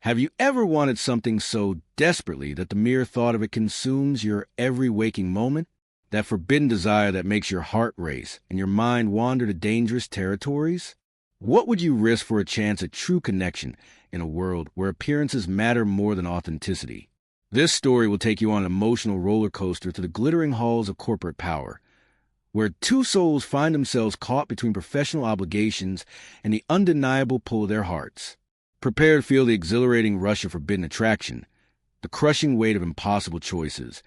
Have you ever wanted something so desperately that the mere thought of it consumes your every waking moment? That forbidden desire that makes your heart race and your mind wander to dangerous territories? What would you risk for a chance at true connection in a world where appearances matter more than authenticity? This story will take you on an emotional roller coaster to the glittering halls of corporate power, where two souls find themselves caught between professional obligations and the undeniable pull of their hearts. Prepare to feel the exhilarating rush of forbidden attraction, the crushing weight of impossible choices,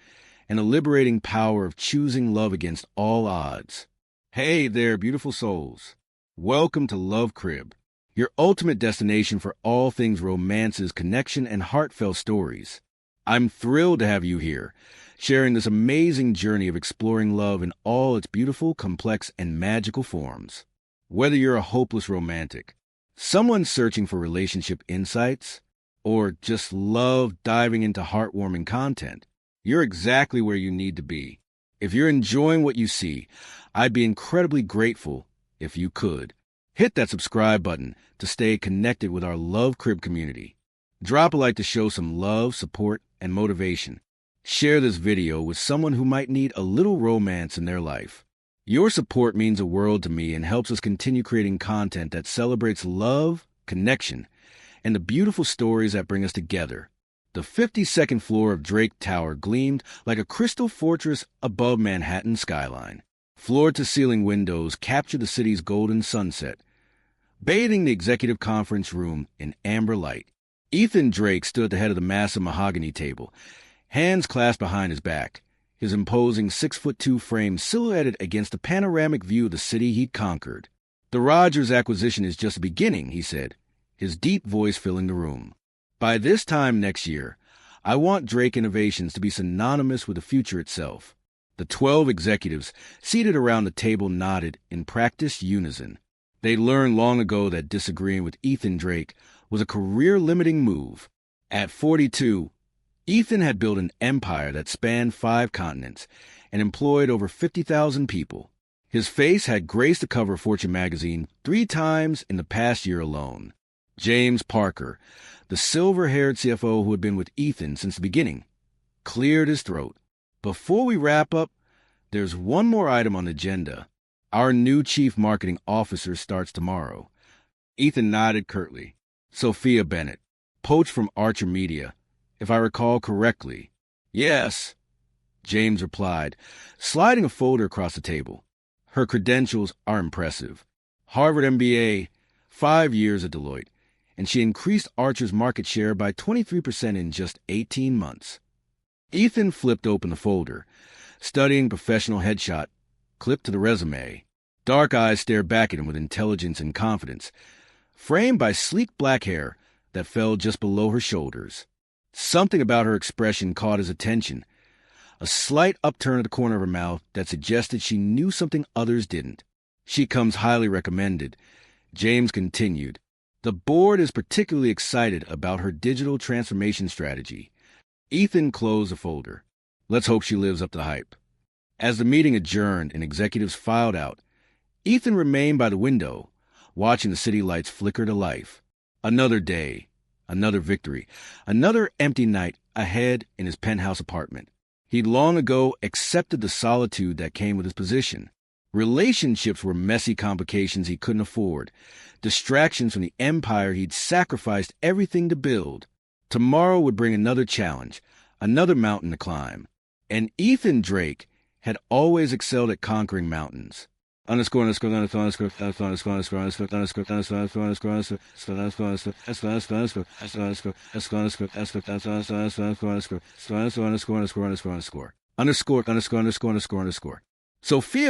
and the liberating power of choosing love against all odds. Hey there, beautiful souls. Welcome to Love Crib, your ultimate destination for all things romances, connection, and heartfelt stories. I'm thrilled to have you here, sharing this amazing journey of exploring love in all its beautiful, complex, and magical forms. Whether you're a hopeless romantic, someone searching for relationship insights, or just love diving into heartwarming content, you're exactly where you need to be. If you're enjoying what you see, I'd be incredibly grateful if you could hit that subscribe button to stay connected with our Love Crib community. Drop a like to show some love, support, and motivation. Share this video with someone who might need a little romance in their life. Your support means the world to me and helps us continue creating content that celebrates love, connection, and the beautiful stories that bring us together. The 52nd floor of Drake Tower gleamed like a crystal fortress above Manhattan's skyline. Floor-to-ceiling windows captured the city's golden sunset, bathing the executive conference room in amber light. Ethan Drake stood at the head of the massive mahogany table, hands clasped behind his back, his imposing 6'2" frame silhouetted against the panoramic view of the city he'd conquered. "The Rogers acquisition is just beginning," he said, his deep voice filling the room. "By this time next year, I want Drake Innovations to be synonymous with the future itself." The 12 executives seated around the table nodded in practiced unison. They'd learned long ago that disagreeing with Ethan Drake was a career-limiting move. At 42, Ethan had built an empire that spanned 5 continents and employed over 50,000 people. His face had graced the cover of Fortune magazine 3 times in the past year alone. James Parker, the silver-haired CFO who had been with Ethan since the beginning, cleared his throat. "Before we wrap up, there's one more item on the agenda. Our new chief marketing officer starts tomorrow." Ethan nodded curtly. "Sophia Bennett, poached from Archer Media, if I recall correctly." "Yes," James replied, sliding a folder across the table. "Her credentials are impressive. Harvard MBA, 5 years at Deloitte, and she increased Archer's market share by 23% in just 18 months. Ethan flipped open the folder, studying professional headshot, clipped to the resume. Dark eyes stared back at him with intelligence and confidence, framed by sleek black hair that fell just below her shoulders. Something about her expression caught his attention, a slight upturn at the corner of her mouth that suggested she knew something others didn't. "She comes highly recommended," James continued. "The board is particularly excited about her digital transformation strategy." Ethan closed the folder. "Let's hope she lives up to the hype." As the meeting adjourned and executives filed out, Ethan remained by the window, watching the city lights flicker to life. Another day, another victory, another empty night ahead in his penthouse apartment. He'd long ago accepted the solitude that came with his position. Relationships were messy complications he couldn't afford, distractions from the empire he'd sacrificed everything to build. Tomorrow would bring another challenge, another mountain to climb. And Ethan Drake had always excelled at conquering mountains. Sophia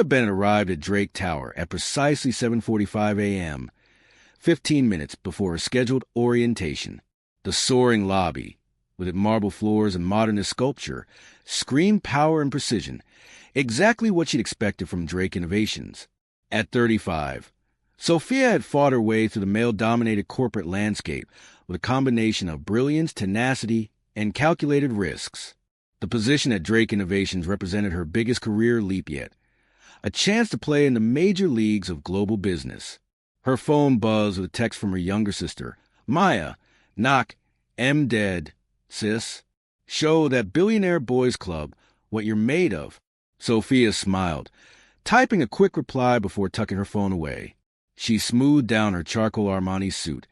Bennett arrived at Drake Tower at precisely 7:45 a.m., 15 minutes before her scheduled orientation. The soaring lobby, with its marble floors and modernist sculpture, screamed power and precision, exactly what she'd expected from Drake Innovations. At 35, Sophia had fought her way through the male-dominated corporate landscape with a combination of brilliance, tenacity, and calculated risks. The position at Drake Innovations represented her biggest career leap yet, a chance to play in the major leagues of global business. Her phone buzzed with a text from her younger sister, Maya, knock, "Am dead, sis. Show that Billionaire Boys Club what you're made of." Sophia smiled, typing a quick reply before tucking her phone away. She smoothed down her charcoal Armani suit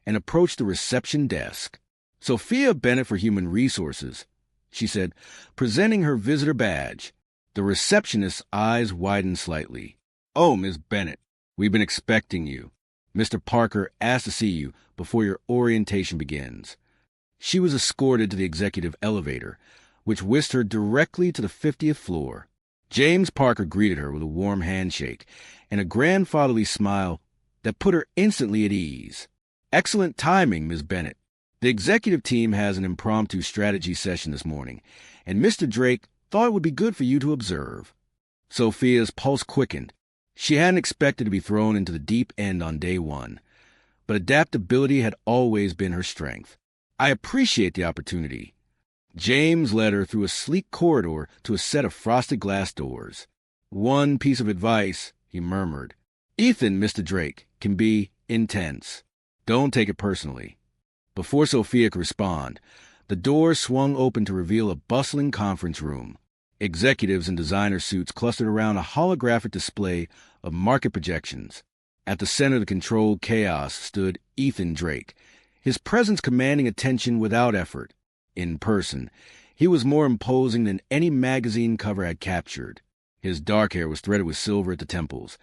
and approached the reception desk. "Sophia Bennett for Human Resources," she said, presenting her visitor badge. The receptionist's eyes widened slightly. "Oh, Miss Bennett, we've been expecting you. Mr. Parker asked to see you before your orientation begins." She was escorted to the executive elevator, which whisked her directly to the 50th floor. James Parker greeted her with a warm handshake and a grandfatherly smile that put her instantly at ease. "Excellent timing, Miss Bennett. The executive team has an impromptu strategy session this morning, and Mr. Drake thought it would be good for you to observe." Sophia's pulse quickened. She hadn't expected to be thrown into the deep end on day one, but adaptability had always been her strength. "I appreciate the opportunity." James led her through a sleek corridor to a set of frosted glass doors. "One piece of advice," he murmured. "Ethan, Mr. Drake, can be intense. Don't take it personally." Before Sophia could respond, the door swung open to reveal a bustling conference room. Executives in designer suits clustered around a holographic display of market projections. At the center of the controlled chaos stood Ethan Drake, his presence commanding attention without effort. In person, he was more imposing than any magazine cover had captured. His dark hair was threaded with silver at the temples,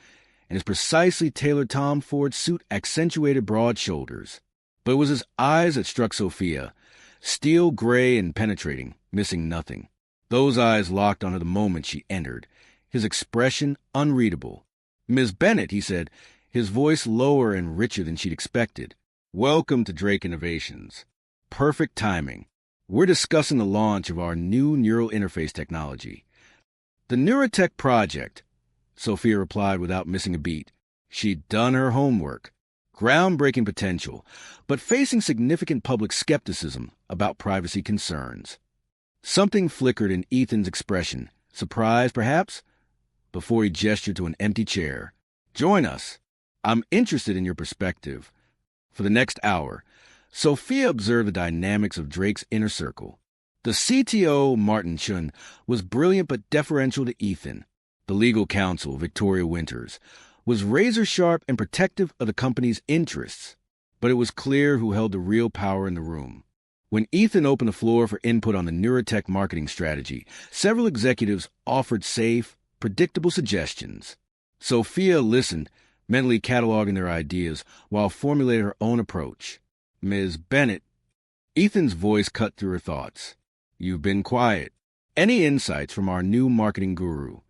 and his precisely tailored Tom Ford suit accentuated broad shoulders. But it was his eyes that struck Sophia, steel gray and penetrating, missing nothing. Those eyes locked on her the moment she entered, his expression unreadable. "Miss Bennett," he said, his voice lower and richer than she'd expected. "Welcome to Drake Innovations. Perfect timing. We're discussing the launch of our new neural interface technology." "The Neurotech project," Sophia replied without missing a beat. She'd done her homework. Groundbreaking potential, but facing significant public skepticism about privacy concerns. Something flickered in Ethan's expression, surprise perhaps, before he gestured to an empty chair. "Join us. I'm interested in your perspective." For the next hour, Sophia observed the dynamics of Drake's inner circle. The CTO, Martin Chun, was brilliant but deferential to Ethan. The legal counsel, Victoria Winters, was razor-sharp and protective of the company's interests. But it was clear who held the real power in the room. When Ethan opened the floor for input on the Neurotech marketing strategy, several executives offered safe, predictable suggestions. Sophia listened, mentally cataloging their ideas, while formulating her own approach. "Ms. Bennett," Ethan's voice cut through her thoughts. "You've been quiet. Any insights from our new marketing guru?"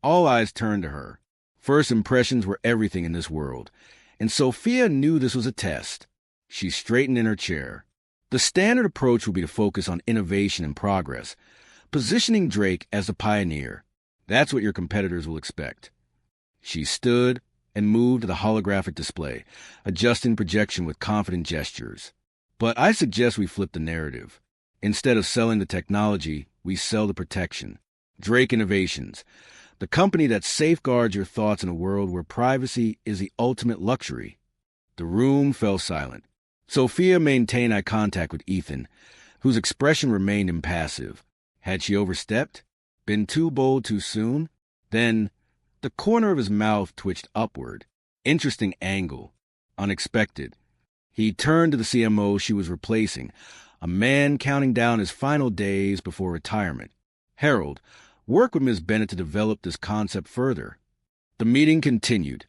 All eyes turned to her. First impressions were everything in this world, and Sophia knew this was a test. She straightened in her chair. The standard approach would be to focus on innovation and progress, positioning Drake as the pioneer. That's what your competitors will expect. She stood and moved to the holographic display, adjusting projection with confident gestures. "But I suggest we flip the narrative. Instead of selling the technology, we sell the protection. Drake Innovations, the company that safeguards your thoughts in a world where privacy is the ultimate luxury." The room fell silent. Sophia maintained eye contact with Ethan, whose expression remained impassive. Had she overstepped? Been too bold too soon? Then the corner of his mouth twitched upward. Interesting angle. Unexpected. He turned to the CMO she was replacing, a man counting down his final days before retirement. "Harold, work with Ms. Bennett to develop this concept further." The meeting continued,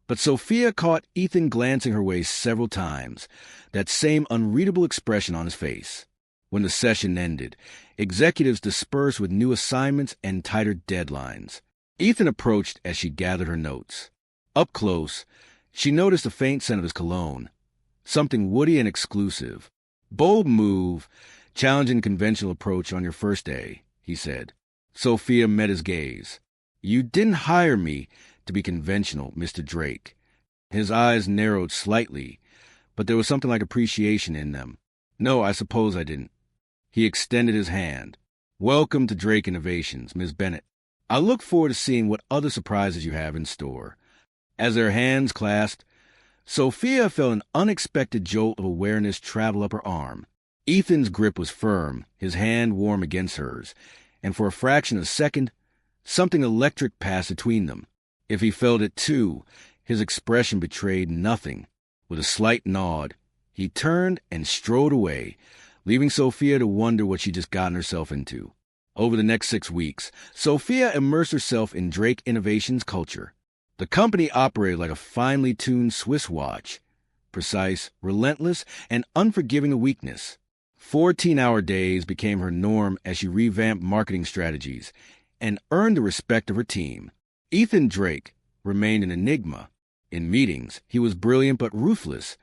but Sophia caught Ethan glancing her way several times, that same unreadable expression on his face. When the session ended, executives dispersed with new assignments and tighter deadlines. Ethan approached as she gathered her notes. Up close, she noticed a faint scent of his cologne, something woody and exclusive. "Bold move, challenging conventional approach on your first day," he said. Sophia met his gaze. "You didn't hire me to be conventional, Mr. Drake." His eyes narrowed slightly, but there was something like appreciation in them. "No, I suppose I didn't." He extended his hand. "Welcome to Drake Innovations, Ms. Bennett. I look forward to seeing what other surprises you have in store." As their hands clasped, Sophia felt an unexpected jolt of awareness travel up her arm. Ethan's grip was firm, his hand warm against hers, and for a fraction of a second, something electric passed between them. If he felt it too, his expression betrayed nothing. With a slight nod, he turned and strode away, leaving Sophia to wonder what she'd just gotten herself into. Over the next 6 weeks, Sophia immersed herself in Drake Innovations' culture. The company operated like a finely tuned Swiss watch, precise, relentless, and unforgiving of weakness. 14-hour days became her norm as she revamped marketing strategies and earned the respect of her team. Ethan Drake remained an enigma. In meetings, he was brilliant but ruthless,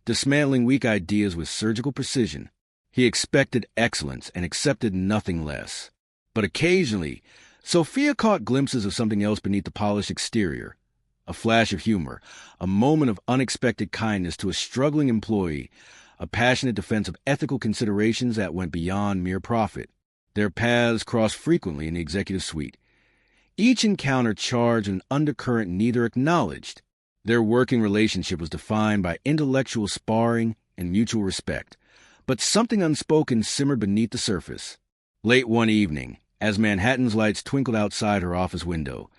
dismantling weak ideas with surgical precision. He expected excellence and accepted nothing less. But occasionally, Sophia caught glimpses of something else beneath the polished exterior. A flash of humor, a moment of unexpected kindness to a struggling employee, a passionate defense of ethical considerations that went beyond mere profit. Their paths crossed frequently in the executive suite. Each encounter charged an undercurrent neither acknowledged. Their working relationship was defined by intellectual sparring and mutual respect, but something unspoken simmered beneath the surface. Late one evening, as Manhattan's lights twinkled outside her office window,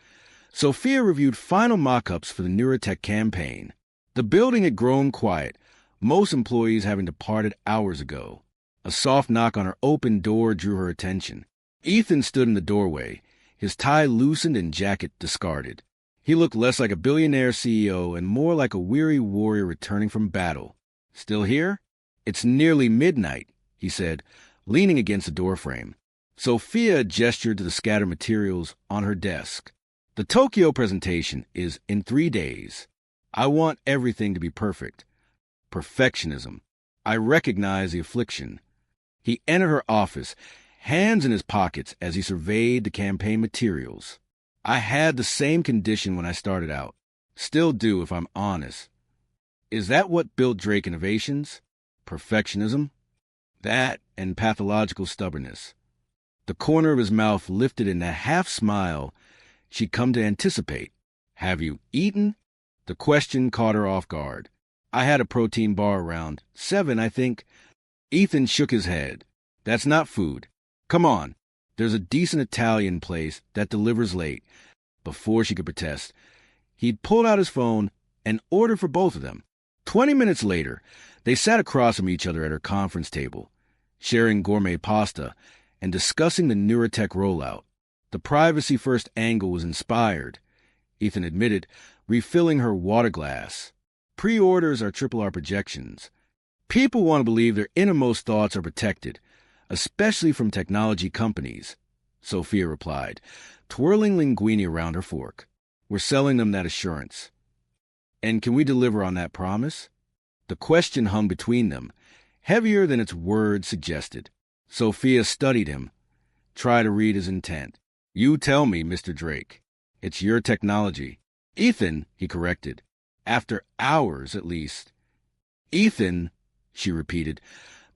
Sophia reviewed final mock-ups for the Neurotech campaign. The building had grown quiet, most employees having departed hours ago. A soft knock on her open door drew her attention. Ethan stood in the doorway, his tie loosened and jacket discarded. He looked less like a billionaire CEO and more like a weary warrior returning from battle. "Still here?" "It's nearly midnight," he said, leaning against the doorframe. Sophia gestured to the scattered materials on her desk. "The Tokyo presentation is in 3 days. I want everything to be perfect. Perfectionism. I recognize the affliction." He entered her office, hands in his pockets as he surveyed the campaign materials. "I had the same condition when I started out. Still do, if I'm honest. Is that what built Drake Innovations? Perfectionism? That and pathological stubbornness." The corner of his mouth lifted in a half-smile she'd come to anticipate. "Have you eaten?" The question caught her off guard. "I had a protein bar around 7, I think." Ethan shook his head. "That's not food. Come on. There's a decent Italian place that delivers late." Before she could protest, he'd pulled out his phone and ordered for both of them. 20 minutes later, they sat across from each other at her conference table, sharing gourmet pasta and discussing the Neurotech rollout. The privacy-first angle was inspired, Ethan admitted, refilling her water glass. "Pre-orders are R projections. People want to believe their innermost thoughts are protected, especially from technology companies," Sophia replied, twirling linguine around her fork. "We're selling them that assurance. And can we deliver on that promise?" The question hung between them, heavier than its words suggested. Sophia studied him, tried to read his intent. "You tell me, Mr. Drake. It's your technology." "Ethan," he corrected. "After hours, at least." "Ethan," she repeated,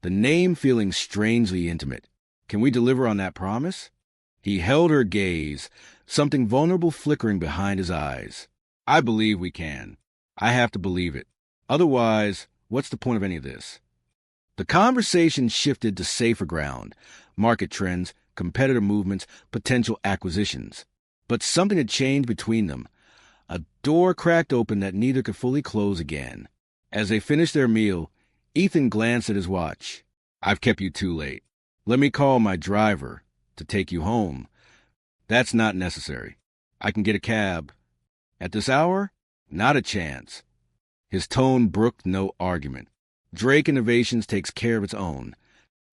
the name feeling strangely intimate. "Can we deliver on that promise?" He held her gaze, something vulnerable flickering behind his eyes. "I believe we can. I have to believe it. Otherwise, what's the point of any of this?" The conversation shifted to safer ground, market trends, competitor movements, potential acquisitions. But something had changed between them. A door cracked open that neither could fully close again. As they finished their meal, Ethan glanced at his watch. "I've kept you too late. Let me call my driver to take you home." "That's not necessary. I can get a cab." "At this hour? Not a chance." His tone brooked no argument. "Drake Innovations takes care of its own."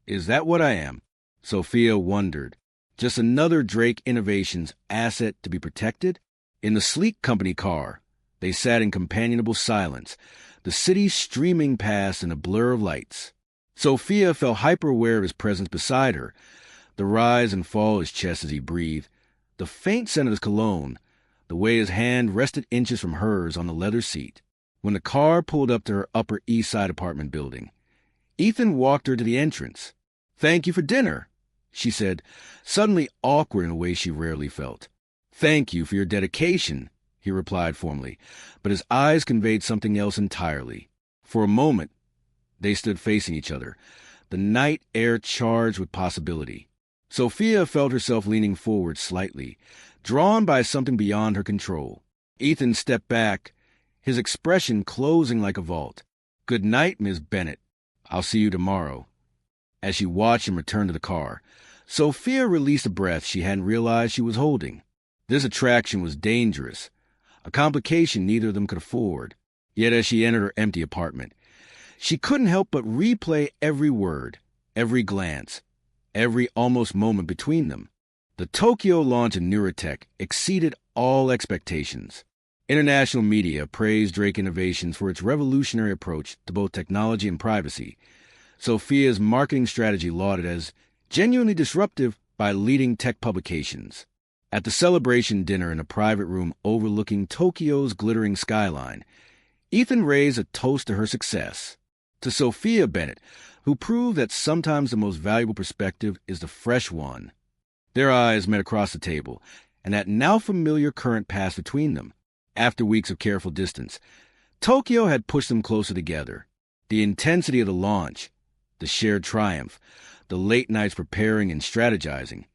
"Is that what I am?" Sophia wondered. Just another Drake Innovations asset to be protected? In the sleek company car, they sat in companionable silence, the city streaming past in a blur of lights. Sophia felt hyper-aware of his presence beside her, the rise and fall of his chest as he breathed, the faint scent of his cologne, the way his hand rested inches from hers on the leather seat. When the car pulled up to her Upper East Side apartment building, Ethan walked her to the entrance. "Thank you for dinner," she said, suddenly awkward in a way she rarely felt. "Thank you for your dedication," he replied formally, but his eyes conveyed something else entirely. For a moment, they stood facing each other, the night air charged with possibility. Sophia felt herself leaning forward slightly, drawn by something beyond her control. Ethan stepped back, his expression closing like a vault. "Good night, Miss Bennett. I'll see you tomorrow." As she watched him return to the car, Sophia released a breath she hadn't realized she was holding. This attraction was dangerous, a complication neither of them could afford. Yet as she entered her empty apartment, she couldn't help but replay every word, every glance, every almost moment between them. The Tokyo launch of Neurotech exceeded all expectations. International media praised Drake Innovations for its revolutionary approach to both technology and privacy. Sophia's marketing strategy lauded as genuinely disruptive by leading tech publications. At the celebration dinner in a private room overlooking Tokyo's glittering skyline, Ethan raised a toast to her success. To Sophia Bennett, who proved that sometimes the most valuable perspective is the fresh one. Their eyes met across the table, and that now familiar current passed between them. After weeks of careful distance, Tokyo had pushed them closer together. The intensity of the launch, the shared triumph, the late nights preparing and strategizing,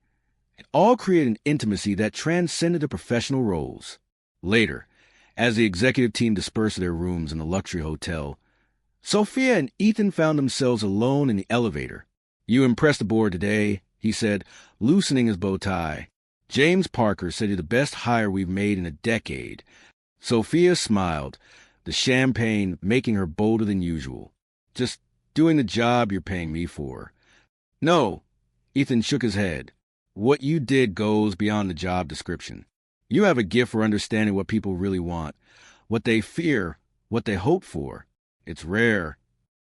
it all created an intimacy that transcended the professional roles. Later, as the executive team dispersed to their rooms in the luxury hotel, Sophia and Ethan found themselves alone in the elevator. "You impressed the board today," he said, loosening his bow tie. "James Parker said you're the best hire we've made in a decade." Sophia smiled, the champagne making her bolder than usual. "Just doing the job you're paying me for." "No," Ethan shook his head. "What you did goes beyond the job description. You have a gift for understanding what people really want, what they fear, what they hope for. It's rare."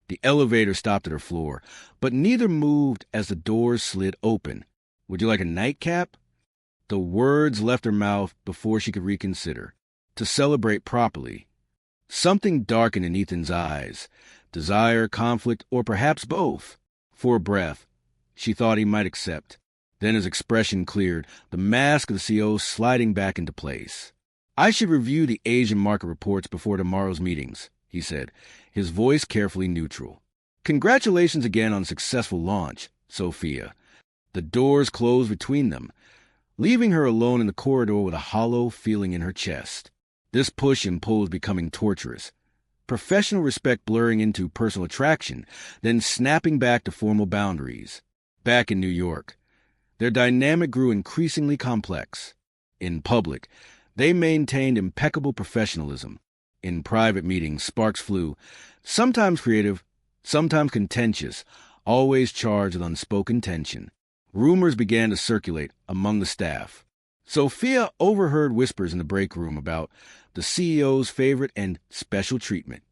The elevator stopped at her floor, but neither moved as the doors slid open. "Would you like a nightcap?" The words left her mouth before she could reconsider. To celebrate properly. Something darkened in Ethan's eyes. Desire, conflict, or perhaps both. For a breath, she thought he might accept. Then his expression cleared, the mask of the CEO sliding back into place. "I should review the Asian market reports before tomorrow's meetings," he said, his voice carefully neutral. "Congratulations again on a successful launch, Sophia." The doors closed between them, leaving her alone in the corridor with a hollow feeling in her chest. This push and pull was becoming torturous. Professional respect blurring into personal attraction, then snapping back to formal boundaries. Back in New York, their dynamic grew increasingly complex. In public, they maintained impeccable professionalism. In private meetings, sparks flew, sometimes creative, sometimes contentious, always charged with unspoken tension. Rumors began to circulate among the staff. Sophia overheard whispers in the break room about the CEO's favorite and special treatment.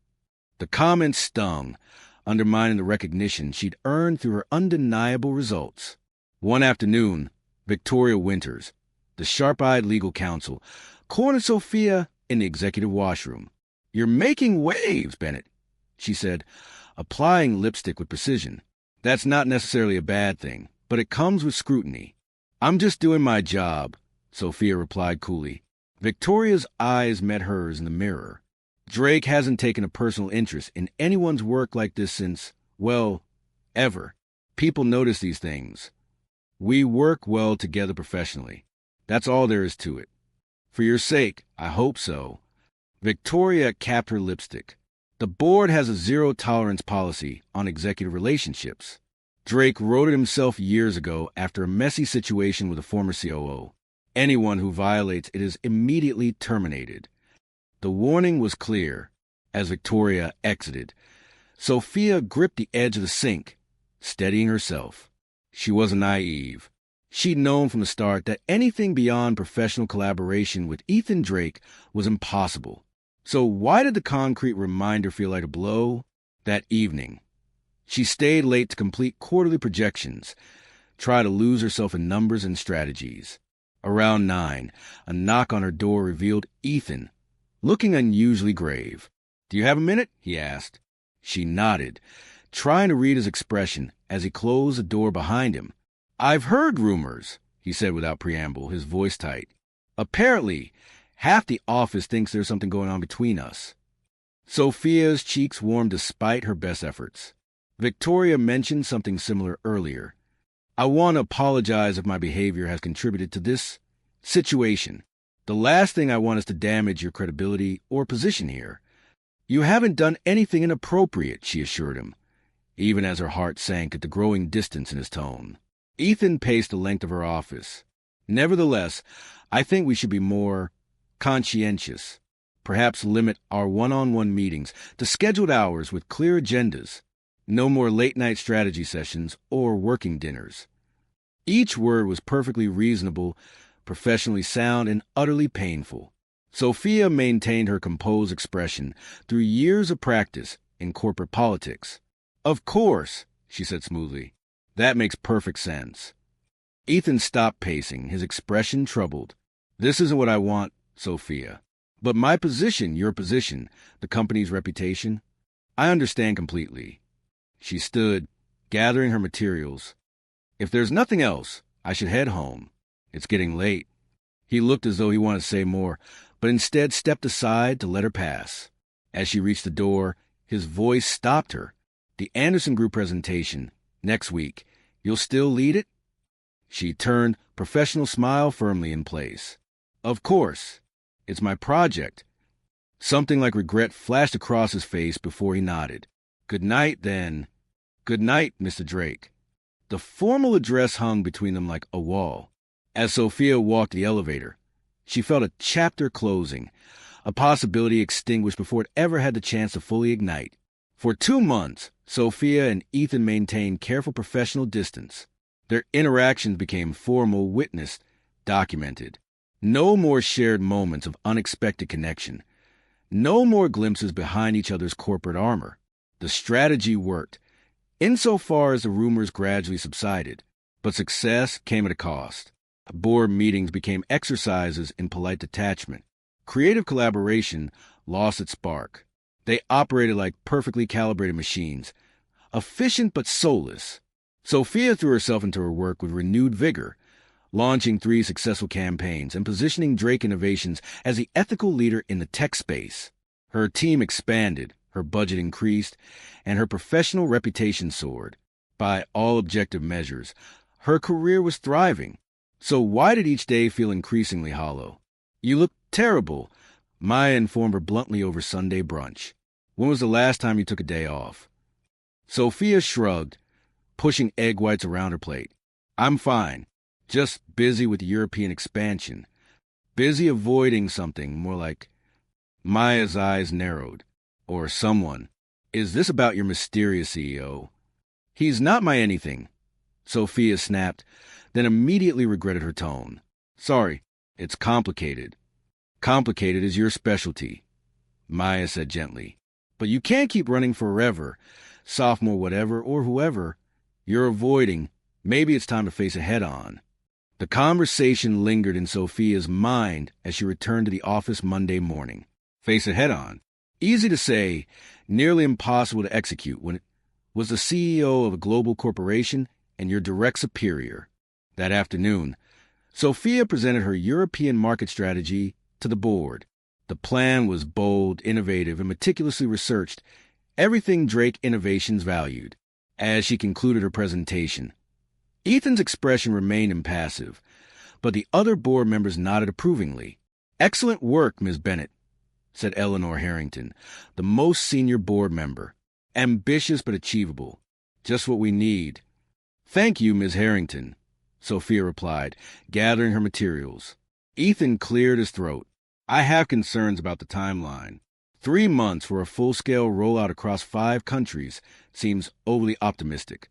The comments stung, undermining the recognition she'd earned through her undeniable results. One afternoon, Victoria Winters, the sharp-eyed legal counsel, cornered Sophia in the executive washroom. "You're making waves, Bennett," she said, applying lipstick with precision. "That's not necessarily a bad thing, but it comes with scrutiny." "I'm just doing my job," Sophia replied coolly. Victoria's eyes met hers in the mirror. "Drake hasn't taken a personal interest in anyone's work like this since, well, ever. People notice these things. We work well together professionally. That's all there is to it. For your sake, I hope so." Victoria capped her lipstick. "The board has a zero-tolerance policy on executive relationships. Drake wrote it himself years ago after a messy situation with a former COO. Anyone who violates it is immediately terminated." The warning was clear. As Victoria exited, Sophia gripped the edge of the sink, steadying herself. She wasn't naive. She'd known from the start that anything beyond professional collaboration with Ethan Drake was impossible. So why did the concrete reminder feel like a blow? That evening, she stayed late to complete quarterly projections, try to lose herself in numbers and strategies. Around 9, a knock on her door revealed Ethan, looking unusually grave. "Do you have a minute?" he asked. She nodded, trying to read his expression as he closed the door behind him. "I've heard rumors," he said without preamble, his voice tight. "Apparently, half the office thinks there's something going on between us." Sophia's cheeks warmed despite her best efforts. Victoria mentioned something similar earlier. I want to apologize if my behavior has contributed to this situation. The last thing I want is to damage your credibility or position here. You haven't done anything inappropriate, she assured him, even as her heart sank at the growing distance in his tone. Ethan paced the length of her office. Nevertheless, I think we should be more conscientious. Perhaps limit our one-on-one meetings to scheduled hours with clear agendas. No more late-night strategy sessions or working dinners. Each word was perfectly reasonable, professionally sound, and utterly painful. Sophia maintained her composed expression through years of practice in corporate politics. Of course, she said smoothly. That makes perfect sense. Ethan stopped pacing, his expression troubled. This isn't what I want, Sophia. But my position, your position, the company's reputation, I understand completely. She stood, gathering her materials. If there's nothing else, I should head home. It's getting late. He looked as though he wanted to say more, but instead stepped aside to let her pass. As she reached the door, his voice stopped her. The Anderson Group presentation, next week. You'll still lead it? She turned, professional smile firmly in place. Of course. It's my project. Something like regret flashed across his face before he nodded. Good night, then. Good night, Mr. Drake. The formal address hung between them like a wall. As Sophia walked the elevator, she felt a chapter closing, a possibility extinguished before it ever had the chance to fully ignite. For 2 months, Sophia and Ethan maintained careful professional distance. Their interactions became formal, witnessed, documented. No more shared moments of unexpected connection. No more glimpses behind each other's corporate armor. The strategy worked, insofar as the rumors gradually subsided. But success came at a cost. Board meetings became exercises in polite detachment. Creative collaboration lost its spark. They operated like perfectly calibrated machines, efficient but soulless. Sophia threw herself into her work with renewed vigor, launching 3 successful campaigns and positioning Drake Innovations as the ethical leader in the tech space. Her team expanded, her budget increased, and her professional reputation soared. By all objective measures, her career was thriving. So why did each day feel increasingly hollow? You look terrible, Maya informed her bluntly over Sunday brunch. When was the last time you took a day off? Sophia shrugged, pushing egg whites around her plate. I'm fine. Just busy with the European expansion. Busy avoiding something, more like. Maya's eyes narrowed. Or someone. Is this about your mysterious CEO? He's not my anything. Sophia snapped, then immediately regretted her tone. Sorry, it's complicated. Complicated is your specialty, Maya said gently. But you can't keep running forever. Sophomore whatever or whoever you're avoiding, maybe it's time to face it head-on. The conversation lingered in Sophia's mind as she returned to the office Monday morning. Face it head-on. Easy to say, nearly impossible to execute when it was the CEO of a global corporation and your direct superior. That afternoon, Sophia presented her European market strategy to the board. The plan was bold, innovative, and meticulously researched, everything Drake Innovations valued. As she concluded her presentation, Ethan's expression remained impassive, but the other board members nodded approvingly. Excellent work, Ms. Bennett, said Eleanor Harrington, the most senior board member. Ambitious but achievable. Just what we need. Thank you, Ms. Harrington, Sophia replied, gathering her materials. Ethan cleared his throat. I have concerns about the timeline. 3 months for a full-scale rollout across 5 countries seems overly optimistic.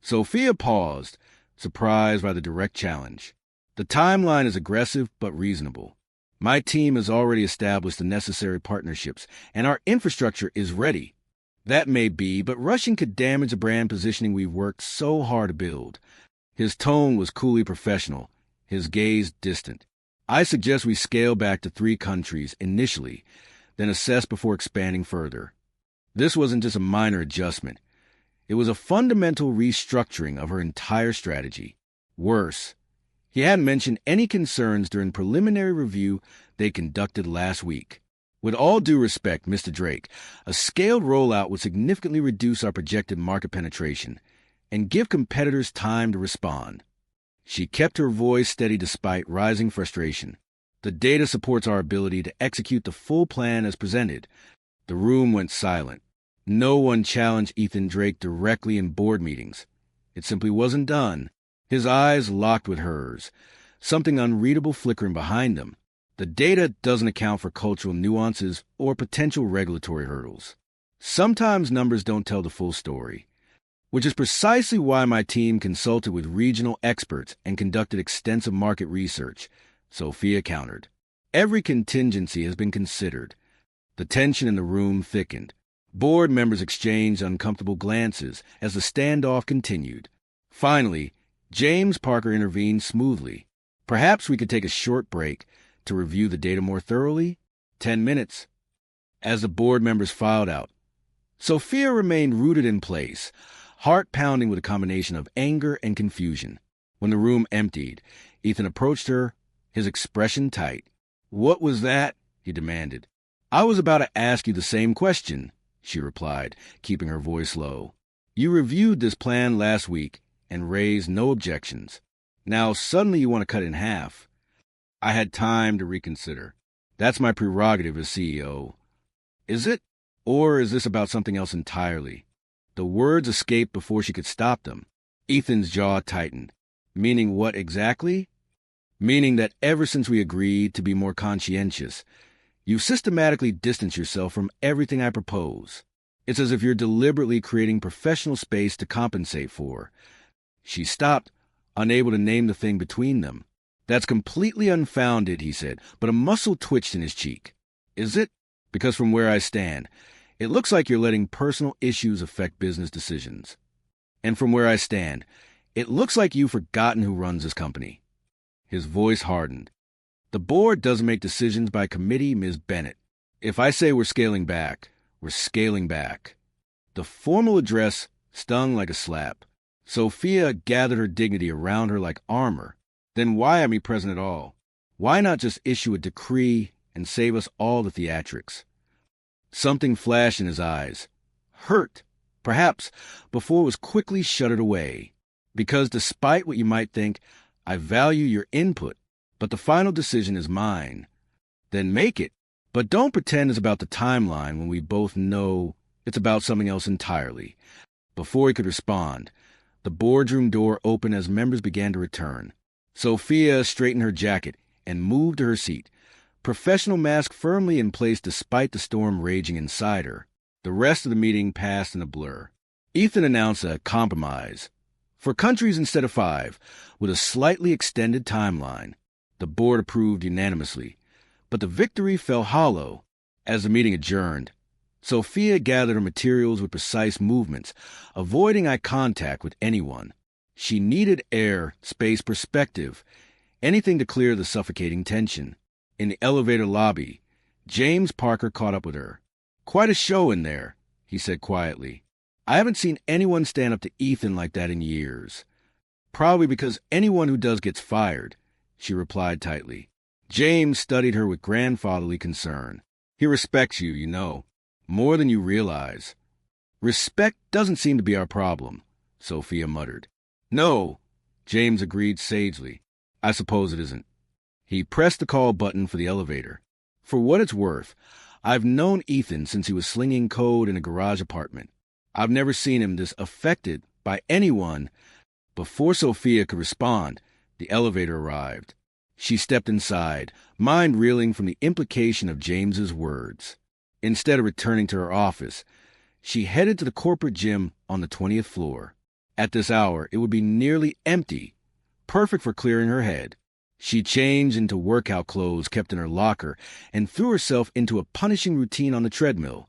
Sophia paused, surprised by the direct challenge. The timeline is aggressive but reasonable. My team has already established the necessary partnerships, and our infrastructure is ready. That may be, but rushing could damage the brand positioning we've worked so hard to build. His tone was coolly professional, his gaze distant. I suggest we scale back to 3 countries initially, then assess before expanding further. This wasn't just a minor adjustment. It was a fundamental restructuring of her entire strategy. Worse, he hadn't mentioned any concerns during preliminary review they conducted last week. With all due respect, Mr. Drake, a scaled rollout would significantly reduce our projected market penetration and give competitors time to respond. She kept her voice steady despite rising frustration. The data supports our ability to execute the full plan as presented. The room went silent. No one challenged Ethan Drake directly in board meetings. It simply wasn't done. His eyes locked with hers, something unreadable flickering behind them. The data doesn't account for cultural nuances or potential regulatory hurdles. Sometimes numbers don't tell the full story, which is precisely why my team consulted with regional experts and conducted extensive market research, Sophia countered. Every contingency has been considered. The tension in the room thickened. Board members exchanged uncomfortable glances as the standoff continued. Finally, James Parker intervened smoothly. Perhaps we could take a short break to review the data more thoroughly? 10 minutes. As the board members filed out, Sophia remained rooted in place, heart pounding with a combination of anger and confusion. When the room emptied, Ethan approached her, his expression tight. "What was that?" he demanded. "I was about to ask you the same question," she replied, keeping her voice low. "You reviewed this plan last week and raised no objections. Now suddenly you want to cut it in half." "I had time to reconsider. That's my prerogative as CEO." "Is it? Or is this about something else entirely?" The words escaped before she could stop them. Ethan's jaw tightened. "Meaning what exactly?" "Meaning that ever since we agreed to be more conscientious, you've systematically distanced yourself from everything I propose. It's as if you're deliberately creating professional space to compensate for." She stopped, unable to name the thing between them. "That's completely unfounded," he said, but a muscle twitched in his cheek. "Is it? Because from where I stand, it looks like you're letting personal issues affect business decisions. And from where I stand, it looks like you've forgotten who runs this company." His voice hardened. "The board doesn't make decisions by committee, Ms. Bennett. If I say we're scaling back, we're scaling back." The formal address stung like a slap. Sophia gathered her dignity around her like armor. "Then why am I present at all? Why not just issue a decree and save us all the theatrics?" Something flashed in his eyes. Hurt, perhaps, before it was quickly shuttered away. "Because despite what you might think, I value your input, but the final decision is mine." "Then make it. But don't pretend it's about the timeline when we both know it's about something else entirely." Before he could respond, the boardroom door opened as members began to return. Sophia straightened her jacket and moved to her seat, professional mask firmly in place despite the storm raging inside her. The rest of the meeting passed in a blur. Ethan announced a compromise. 4 countries instead of 5, with a slightly extended timeline. The board approved unanimously, but the victory fell hollow. As the meeting adjourned, Sophia gathered her materials with precise movements, avoiding eye contact with anyone. She needed air, space, perspective, anything to clear the suffocating tension. In the elevator lobby, James Parker caught up with her. "Quite a show in there," he said quietly. "I haven't seen anyone stand up to Ethan like that in years." "Probably because anyone who does gets fired," she replied tightly. James studied her with grandfatherly concern. "He respects you, you know, more than you realize." "Respect doesn't seem to be our problem," Sophia muttered. "No," James agreed sagely. "I suppose it isn't." He pressed the call button for the elevator. "For what it's worth, I've known Ethan since he was slinging code in a garage apartment. I've never seen him this affected by anyone." Before Sophia could respond, the elevator arrived. She stepped inside, mind reeling from the implication of James's words. Instead of returning to her office, she headed to the corporate gym on the 20th floor. At this hour, it would be nearly empty, perfect for clearing her head. She changed into workout clothes kept in her locker and threw herself into a punishing routine on the treadmill,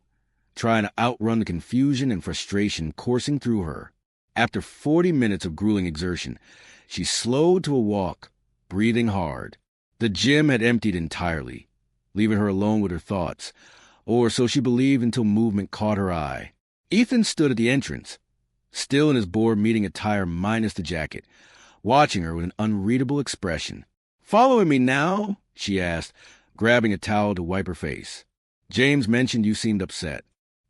trying to outrun the confusion and frustration coursing through her. After 40 minutes of grueling exertion, she slowed to a walk, breathing hard. The gym had emptied entirely, leaving her alone with her thoughts, or so she believed until movement caught her eye. Ethan stood at the entrance, still in his board meeting attire minus the jacket, watching her with an unreadable expression. "Following me now?" she asked, grabbing a towel to wipe her face. James mentioned you seemed upset.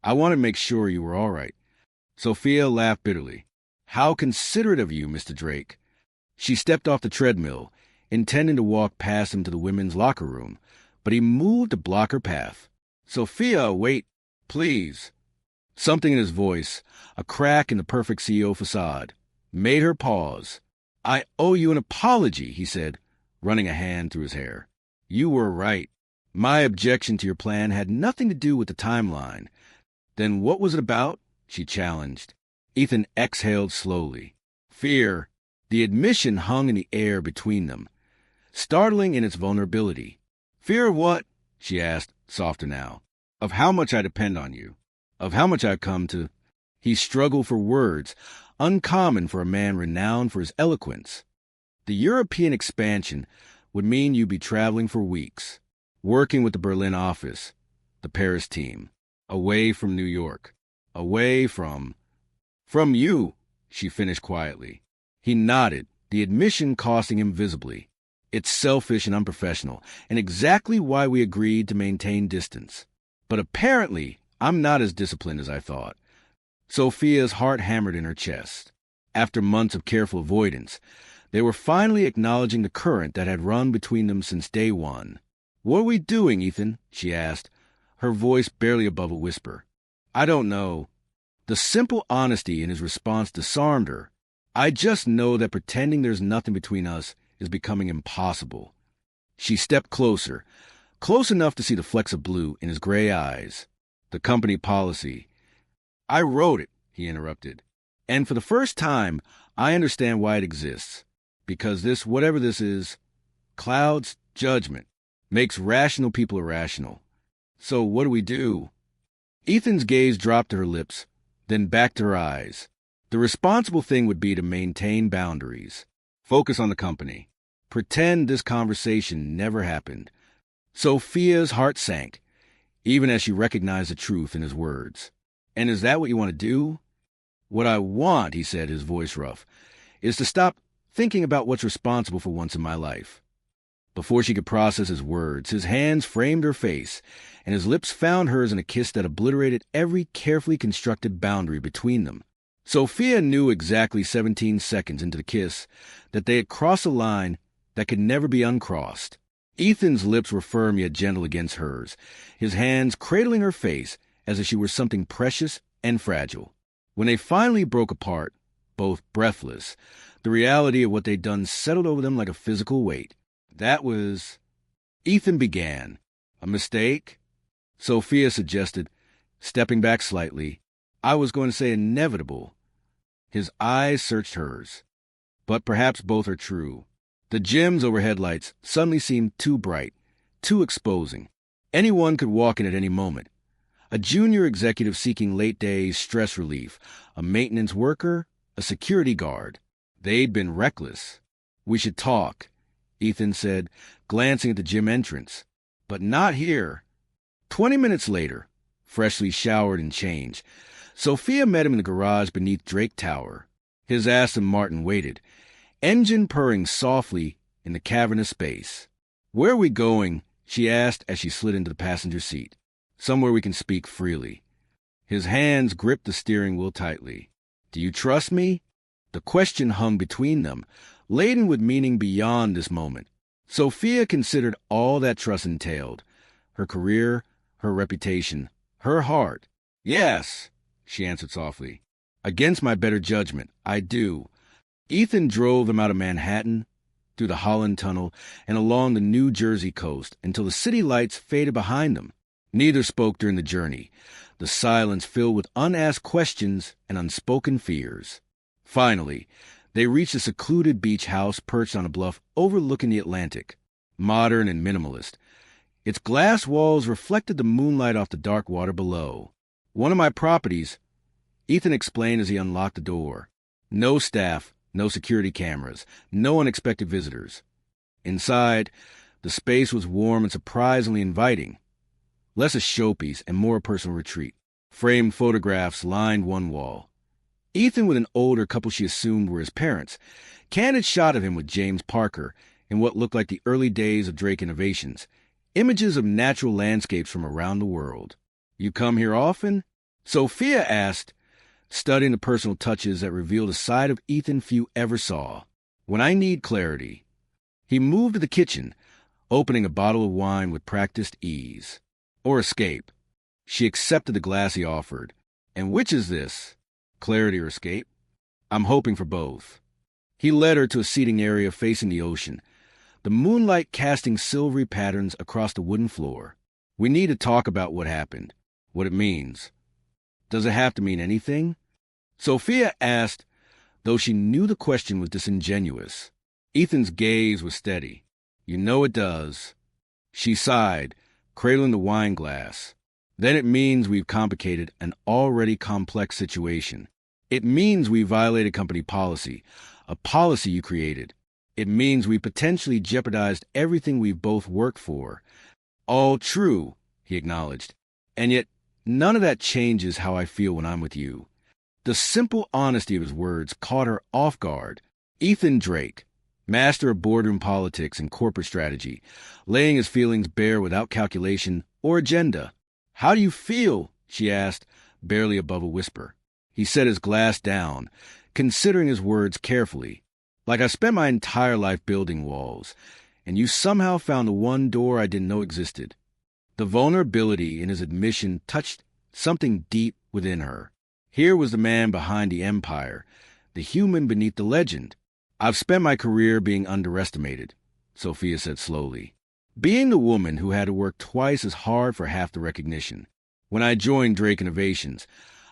I wanted to make sure you were all right. Sophia laughed bitterly. How considerate of you, Mr. Drake. She stepped off the treadmill, intending to walk past him to the women's locker room, but he moved to block her path. Sophia, wait, please. Something in his voice, a crack in the perfect CEO facade, made her pause. I owe you an apology, he said, running a hand through his hair. You were right. My objection to your plan had nothing to do with the timeline. Then what was it about? She challenged. Ethan exhaled slowly. Fear. The admission hung in the air between them, startling in its vulnerability. Fear of what? She asked, softer now. Of how much I depend on you. Of how much I've come to... He struggled for words, uncommon for a man renowned for his eloquence. The European expansion would mean you'd be traveling for weeks, working with the Berlin office, the Paris team, away from New York, away from you, she finished quietly. He nodded, the admission costing him visibly. It's selfish and unprofessional, and exactly why we agreed to maintain distance. But apparently, I'm not as disciplined as I thought. Sophia's heart hammered in her chest. After months of careful avoidance, they were finally acknowledging the current that had run between them since day one. What are we doing, Ethan? She asked, her voice barely above a whisper. I don't know. The simple honesty in his response disarmed her. I just know that pretending there's nothing between us is becoming impossible. She stepped closer, close enough to see the flecks of blue in his gray eyes. The company policy. I wrote it, he interrupted. And for the first time, I understand why it exists. Because this, whatever this is, clouds judgment, makes rational people irrational. So what do we do? Ethan's gaze dropped to her lips, then back to her eyes. The responsible thing would be to maintain boundaries. Focus on the company. Pretend this conversation never happened. Sophia's heart sank, even as she recognized the truth in his words. And is that what you want to do? What I want, he said, his voice rough, is to stop thinking about what's responsible for once in my life. Before she could process his words, his hands framed her face, and his lips found hers in a kiss that obliterated every carefully constructed boundary between them. Sophia knew exactly 17 seconds into the kiss that they had crossed a line that could never be uncrossed. Ethan's lips were firm yet gentle against hers, his hands cradling her face as if she were something precious and fragile. When they finally broke apart, both breathless, the reality of what they'd done settled over them like a physical weight. That was... Ethan began. A mistake? Sophia suggested, stepping back slightly. I was going to say inevitable. His eyes searched hers. But perhaps both are true. The gems over headlights suddenly seemed too bright, too exposing. Anyone could walk in at any moment. A junior executive seeking late days stress relief, a maintenance worker, a security guard. They'd been reckless. We should talk, Ethan said, glancing at the gym entrance. But not here. 20 minutes later, freshly showered and changed, Sophia met him in the garage beneath Drake Tower. His Aston Martin waited, engine purring softly in the cavernous space. Where are we going? She asked as she slid into the passenger seat. Somewhere we can speak freely. His hands gripped the steering wheel tightly. Do you trust me? The question hung between them, laden with meaning beyond this moment. Sophia considered all that trust entailed. Her career, her reputation, her heart. Yes, she answered softly. Against my better judgment, I do. Ethan drove them out of Manhattan, through the Holland Tunnel, and along the New Jersey coast until the city lights faded behind them. Neither spoke during the journey, the silence filled with unasked questions and unspoken fears. Finally, they reached a secluded beach house perched on a bluff overlooking the Atlantic, modern and minimalist. Its glass walls reflected the moonlight off the dark water below. One of my properties, Ethan explained as he unlocked the door. No staff, no security cameras, no unexpected visitors. Inside, the space was warm and surprisingly inviting. Less a showpiece and more a personal retreat. Framed photographs lined one wall. Ethan with an older couple she assumed were his parents. Candid shot of him with James Parker in what looked like the early days of Drake Innovations. images of natural landscapes from around the world. You come here often? Sophia asked, studying the personal touches that revealed a side of Ethan few ever saw. When I need clarity. He moved to the kitchen, opening a bottle of wine with practiced ease. Or escape. She accepted the glass he offered. And which is this? Clarity or escape? I'm hoping for both. He led her to a seating area facing the ocean, the moonlight casting silvery patterns across the wooden floor. We need to talk about what happened, what it means. Does it have to mean anything? Sophia asked, though she knew the question was disingenuous. Ethan's gaze was steady. You know it does. She sighed, cradling the wine glass. Then it means we've complicated an already complex situation. It means we violated company policy, a policy you created. It means we potentially jeopardized everything we've both worked for. All true, he acknowledged. And yet, none of that changes how I feel when I'm with you. The simple honesty of his words caught her off guard. Ethan Drake, master of boardroom politics and corporate strategy, laying his feelings bare without calculation or agenda. How do you feel? She asked, barely above a whisper. He set his glass down, considering his words carefully. Like I spent my entire life building walls, and you somehow found the one door I didn't know existed. The vulnerability in his admission touched something deep within her. Here was the man behind the empire, the human beneath the legend. I've spent my career being underestimated, Sophia said slowly. Being the woman who had to work twice as hard for half the recognition. When I joined Drake Innovations,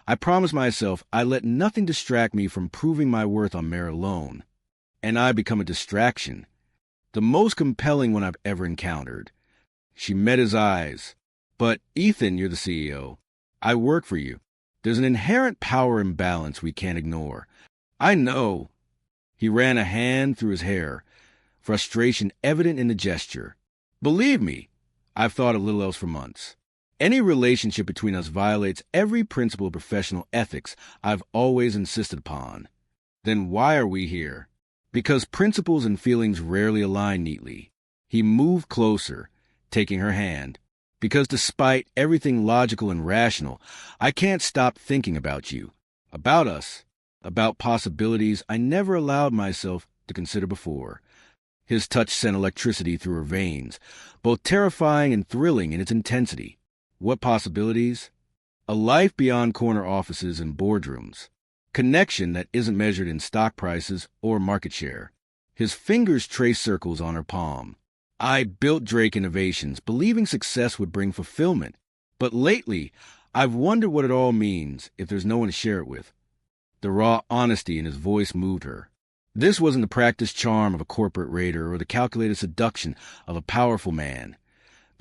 I promised myself I'd let nothing distract me from proving my worth on merit alone. And I become a distraction. The most compelling one I've ever encountered. She met his eyes. But, Ethan, you're the CEO. I work for you. There's an inherent power imbalance we can't ignore. I know. He ran a hand through his hair, frustration evident in the gesture. Believe me, I've thought a little else for months. Any relationship between us violates every principle of professional ethics I've always insisted upon. Then why are we here? Because principles and feelings rarely align neatly. He moved closer, taking her hand. Because despite everything logical and rational, I can't stop thinking about you, about us, about possibilities I never allowed myself to consider before. His touch sent electricity through her veins, both terrifying and thrilling in its intensity. What possibilities? A life beyond corner offices and boardrooms. Connection that isn't measured in stock prices or market share. His fingers traced circles on her palm. I built Drake Innovations, believing success would bring fulfillment. But lately, I've wondered what it all means if there's no one to share it with. The raw honesty in his voice moved her. This wasn't the practiced charm of a corporate raider or the calculated seduction of a powerful man.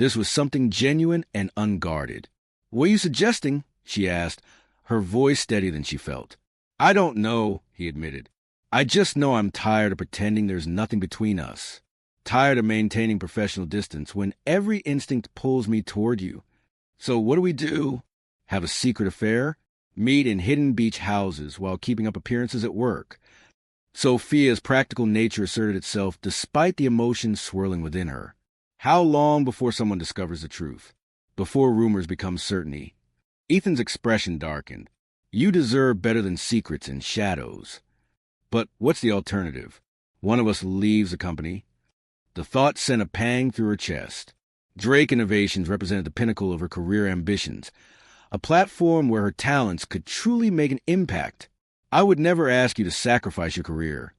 This was something genuine and unguarded. What are you suggesting? She asked, her voice steadier than she felt. I don't know, he admitted. I just know I'm tired of pretending there's nothing between us. Tired of maintaining professional distance when every instinct pulls me toward you. So what do we do? Have a secret affair? Meet in hidden beach houses while keeping up appearances at work? Sophia's practical nature asserted itself despite the emotions swirling within her. How long before someone discovers the truth? Before rumors become certainty? Ethan's expression darkened. You deserve better than secrets and shadows. But what's the alternative? One of us leaves the company. The thought sent a pang through her chest. Drake Innovations represented the pinnacle of her career ambitions, a platform where her talents could truly make an impact. I would never ask you to sacrifice your career,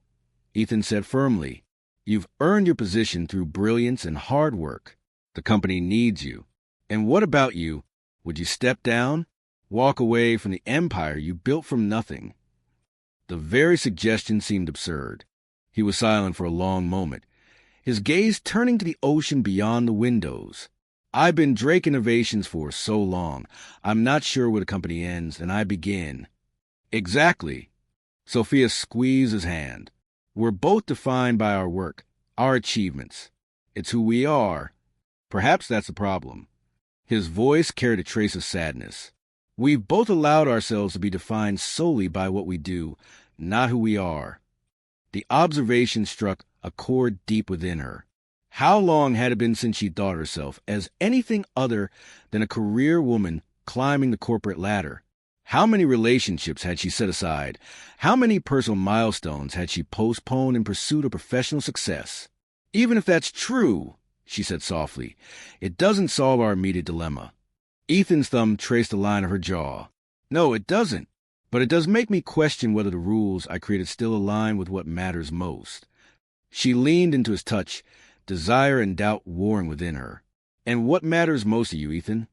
Ethan said firmly. You've earned your position through brilliance and hard work. The company needs you. And what about you? Would you step down? Walk away from the empire you built from nothing? The very suggestion seemed absurd. He was silent for a long moment, his gaze turning to the ocean beyond the windows. I've been Drake Innovations for so long, I'm not sure where the company ends and I begin. Exactly. Sophia squeezed his hand. We're both defined by our work, our achievements. It's who we are. Perhaps that's the problem. His voice carried a trace of sadness. We've both allowed ourselves to be defined solely by what we do, not who we are. The observation struck a chord deep within her. How long had it been since she thought herself as anything other than a career woman climbing the corporate ladder? How many relationships had she set aside? How many personal milestones had she postponed in pursuit of professional success? Even if that's true, she said softly, it doesn't solve our immediate dilemma. Ethan's thumb traced the line of her jaw. No, it doesn't. But it does make me question whether the rules I created still align with what matters most. She leaned into his touch, desire and doubt warring within her. And what matters most to you, Ethan?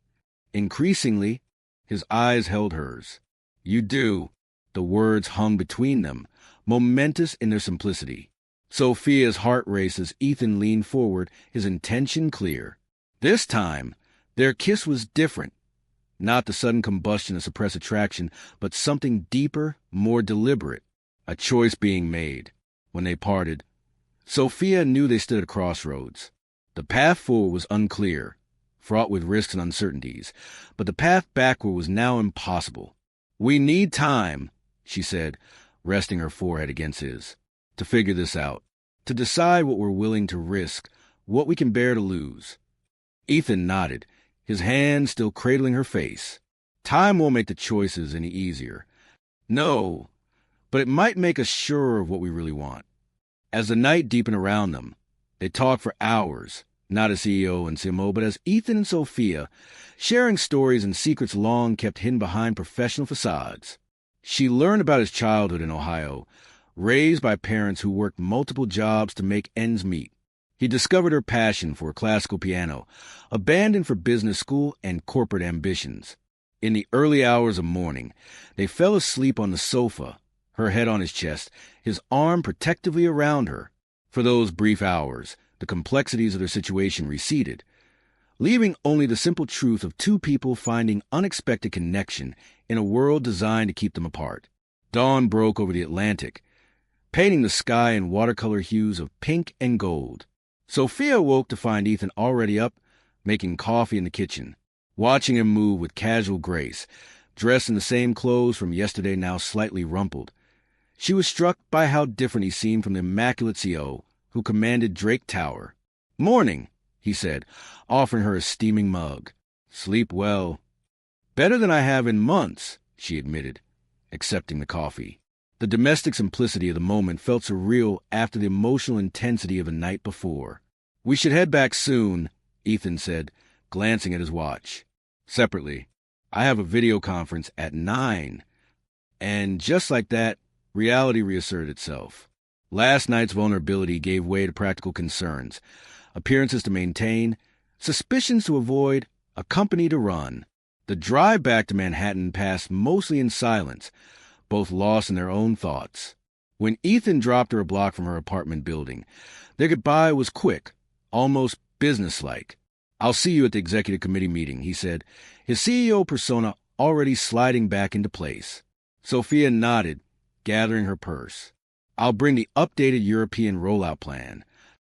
Increasingly, his eyes held hers. You do. The words hung between them, momentous in their simplicity. Sophia's heart raced as Ethan leaned forward, his intention clear. This time, their kiss was different. Not the sudden combustion of suppressed attraction, but something deeper, more deliberate. A choice being made. When they parted, Sophia knew they stood at a crossroads. The path forward was unclear, fraught with risks and uncertainties, but the path backward was now impossible. We need time, she said, resting her forehead against his, to figure this out, to decide what we're willing to risk, what we can bear to lose. Ethan nodded, his hand still cradling her face. Time won't make the choices any easier. No, but it might make us surer of what we really want. As the night deepened around them, they talked for hours, not as CEO and CMO, but as Ethan and Sophia, sharing stories and secrets long kept hidden behind professional facades. She learned about his childhood in Ohio, raised by parents who worked multiple jobs to make ends meet. He discovered her passion for classical piano, abandoned for business school and corporate ambitions. In the early hours of morning, they fell asleep on the sofa, her head on his chest, his arm protectively around her. For those brief hours, the complexities of their situation receded, leaving only the simple truth of two people finding unexpected connection in a world designed to keep them apart. Dawn broke over the Atlantic, painting the sky in watercolor hues of pink and gold. Sophia awoke to find Ethan already up, making coffee in the kitchen, watching him move with casual grace, dressed in the same clothes from yesterday now slightly rumpled. She was struck by how different he seemed from the immaculate CO who commanded Drake Tower. Morning, he said, offering her a steaming mug. Sleep well. Better than I have in months, she admitted, accepting the coffee. The domestic simplicity of the moment felt surreal after the emotional intensity of the night before. We should head back soon, Ethan said, glancing at his watch. Separately, I have a video conference at 9. And just like that, reality reasserted itself. Last night's vulnerability gave way to practical concerns, appearances to maintain, suspicions to avoid, a company to run. The drive back to Manhattan passed mostly in silence, both lost in their own thoughts. When Ethan dropped her a block from her apartment building, their goodbye was quick, almost businesslike. I'll see you at the executive committee meeting, he said, his CEO persona already sliding back into place. Sophia nodded, gathering her purse. I'll bring the updated European rollout plan.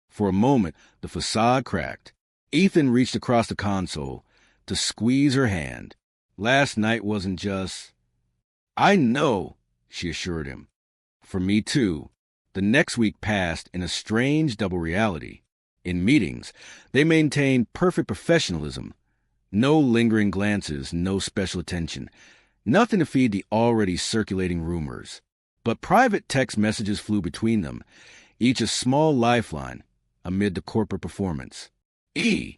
For a moment, the facade cracked. Ethan reached across the console to squeeze her hand. Last night wasn't just... I know, she assured him. For me too. The next week passed in a strange double reality. In meetings, they maintained perfect professionalism. No lingering glances, no special attention. Nothing to feed the already circulating rumors. But private text messages flew between them, each a small lifeline amid the corporate performance. E.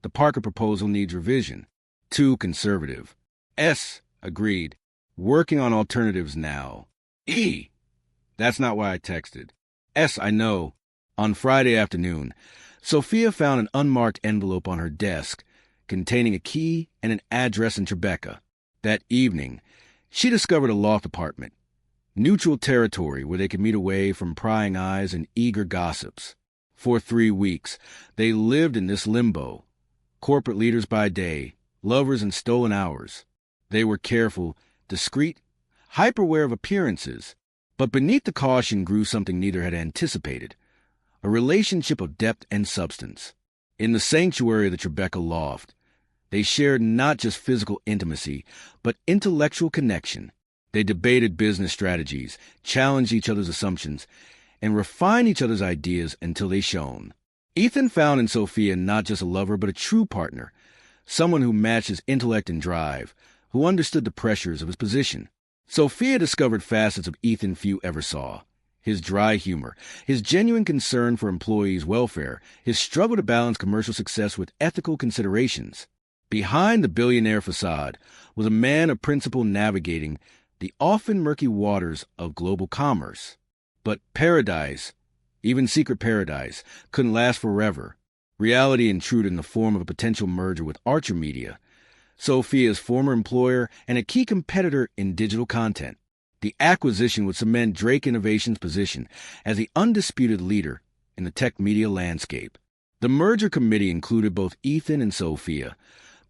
The Parker proposal needs revision. Too conservative. S. Agreed. Working on alternatives now. E. That's not why I texted. S. I know. On Friday afternoon, Sophia found an unmarked envelope on her desk containing a key and an address in Tribeca. That evening, she discovered a loft apartment, neutral territory where they could meet away from prying eyes and eager gossips. For 3 weeks, they lived in this limbo. Corporate leaders by day, lovers in stolen hours. They were careful, discreet, hyper-aware of appearances, but beneath the caution grew something neither had anticipated, a relationship of depth and substance. In the sanctuary of the Tribeca loft, they shared not just physical intimacy, but intellectual connection. They debated business strategies, challenged each other's assumptions, and refined each other's ideas until they shone. Ethan found in Sophia not just a lover, but a true partner, someone who matched his intellect and drive, who understood the pressures of his position. Sophia discovered facets of Ethan few ever saw. His dry humor, his genuine concern for employees' welfare, his struggle to balance commercial success with ethical considerations. Behind the billionaire facade was a man of principle navigating the often murky waters of global commerce. But paradise, even secret paradise, couldn't last forever. Reality intruded in the form of a potential merger with Archer Media, Sophia's former employer and a key competitor in digital content. The acquisition would cement Drake Innovation's position as the undisputed leader in the tech media landscape. The merger committee included both Ethan and Sophia,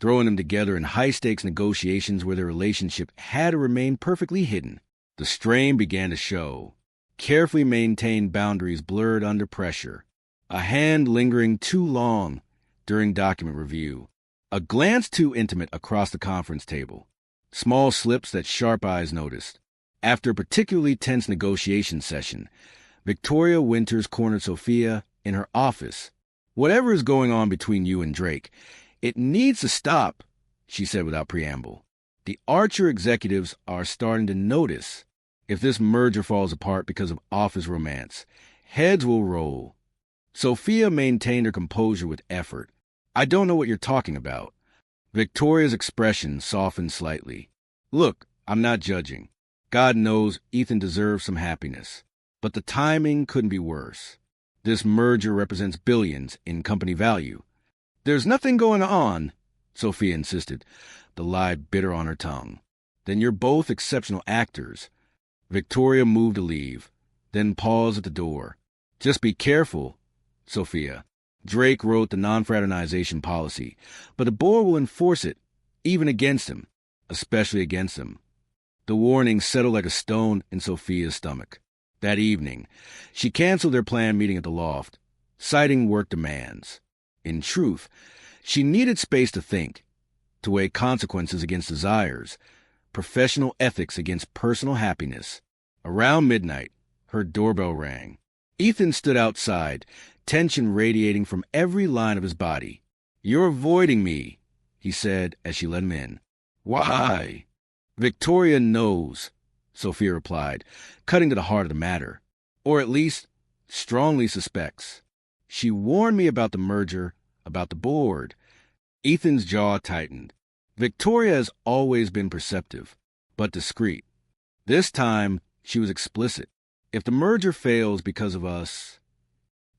throwing them together in high-stakes negotiations where their relationship had to remain perfectly hidden. The strain began to show. Carefully maintained boundaries blurred under pressure. A hand lingering too long during document review. A glance too intimate across the conference table. Small slips that sharp eyes noticed. After a particularly tense negotiation session, Victoria Winters cornered Sophia in her office. "Whatever is going on between you and Drake, it needs to stop," she said without preamble. "The Archer executives are starting to notice. If this merger falls apart because of office romance, heads will roll." Sophia maintained her composure with effort. "I don't know what you're talking about." Victoria's expression softened slightly. "Look, I'm not judging. God knows Ethan deserves some happiness. But the timing couldn't be worse. This merger represents billions in company value." "There's nothing going on," Sophia insisted, the lie bitter on her tongue. "Then you're both exceptional actors." Victoria moved to leave, then paused at the door. "Just be careful, Sophia. Drake wrote the non-fraternization policy, but the board will enforce it, even against him, especially against him." The warning settled like a stone in Sophia's stomach. That evening, she canceled their planned meeting at the loft, citing work demands. In truth, she needed space to think, to weigh consequences against desires, professional ethics against personal happiness. Around midnight, her doorbell rang. Ethan stood outside, tension radiating from every line of his body. "You're avoiding me," he said as she let him in. "Why?" "Victoria knows," Sophia replied, cutting to the heart of the matter. "Or at least, strongly suspects. She warned me about the merger, about the board." Ethan's jaw tightened. Victoria has always been perceptive, but discreet. This time, she was explicit. "If the merger fails because of us,